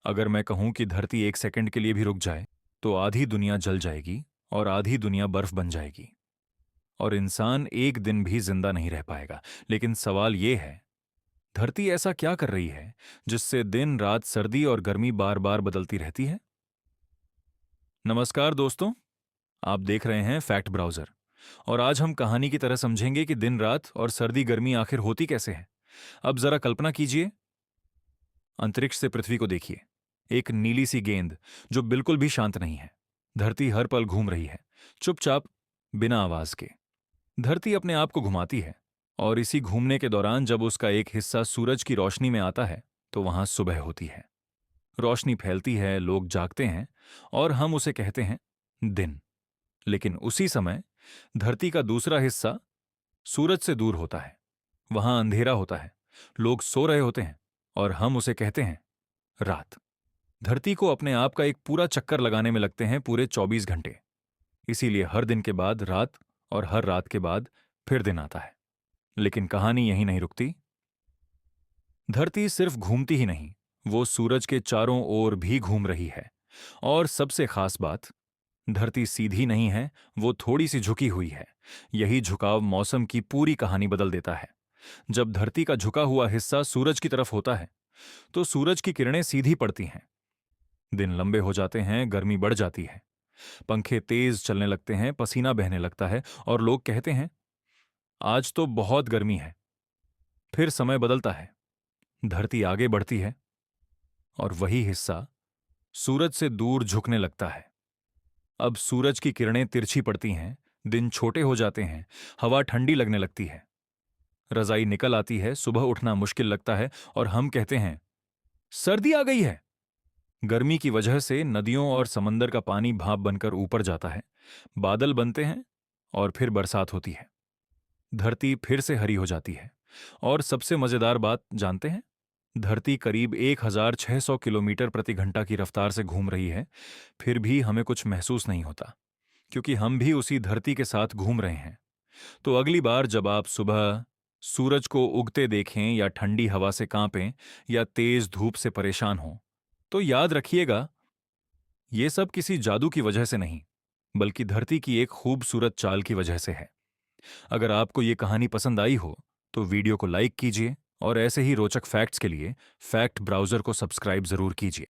अगर मैं कहूं कि धरती एक सेकंड के लिए भी रुक जाए तो आधी दुनिया जल जाएगी और आधी दुनिया बर्फ बन जाएगी और इंसान एक दिन भी जिंदा नहीं रह पाएगा। लेकिन सवाल यह है, धरती ऐसा क्या कर रही है जिससे दिन रात सर्दी और गर्मी बार बार बदलती रहती है? नमस्कार दोस्तों, आप देख रहे हैं फैक्ट ब्राउजर और आज हम कहानी की तरह समझेंगे कि दिन रात और सर्दी गर्मी आखिर होती कैसे है। अब जरा कल्पना कीजिए, अंतरिक्ष से पृथ्वी को देखिए, एक नीली सी गेंद जो बिल्कुल भी शांत नहीं है। धरती हर पल घूम रही है, चुपचाप, बिना आवाज के। धरती अपने आप को घुमाती है और इसी घूमने के दौरान जब उसका एक हिस्सा सूरज की रोशनी में आता है तो वहां सुबह होती है। रोशनी फैलती है, लोग जागते हैं और हम उसे कहते हैं दिन। लेकिन उसी समय धरती का दूसरा हिस्सा सूरज से दूर होता है, वहां अंधेरा होता है, लोग सो रहे होते हैं और हम उसे कहते हैं रात। धरती को अपने आप का एक पूरा चक्कर लगाने में लगते हैं पूरे 24 घंटे। इसीलिए हर दिन के बाद रात और हर रात के बाद फिर दिन आता है। लेकिन कहानी यहीं नहीं रुकती। धरती सिर्फ घूमती ही नहीं, वो सूरज के चारों ओर भी घूम रही है। और सबसे खास बात, धरती सीधी नहीं है, वो थोड़ी सी झुकी हुई है। यही झुकाव मौसम की पूरी कहानी बदल देता है। जब धरती का झुका हुआ हिस्सा सूरज की तरफ होता है तो सूरज की किरणें सीधी पड़ती हैं। दिन लंबे हो जाते हैं, गर्मी बढ़ जाती है, पंखे तेज चलने लगते हैं, पसीना बहने लगता है और लोग कहते हैं आज तो बहुत गर्मी है। फिर समय बदलता है, धरती आगे बढ़ती है और वही हिस्सा सूरज से दूर झुकने लगता है। अब सूरज की किरणें तिरछी पड़ती हैं, दिन छोटे हो जाते हैं, हवा ठंडी लगने लगती है, रजाई निकल आती है, सुबह उठना मुश्किल लगता है और हम कहते हैं सर्दी आ गई है। गर्मी की वजह से नदियों और समंदर का पानी भाप बनकर ऊपर जाता है, बादल बनते हैं और फिर बरसात होती है। धरती फिर से हरी हो जाती है। और सबसे मजेदार बात जानते हैं, धरती करीब 1600 किलोमीटर प्रति घंटा की रफ्तार से घूम रही है, फिर भी हमें कुछ महसूस नहीं होता, क्योंकि हम भी उसी धरती के साथ घूम रहे हैं। तो अगली बार जब आप सुबह सूरज को उगते देखें या ठंडी हवा से कांपें या तेज धूप से परेशान हों, तो याद रखिएगा, ये सब किसी जादू की वजह से नहीं, बल्कि धरती की एक खूबसूरत चाल की वजह से है। अगर आपको ये कहानी पसंद आई हो तो वीडियो को लाइक कीजिए और ऐसे ही रोचक फैक्ट्स के लिए फैक्ट ब्राउजर को सब्सक्राइब जरूर कीजिए।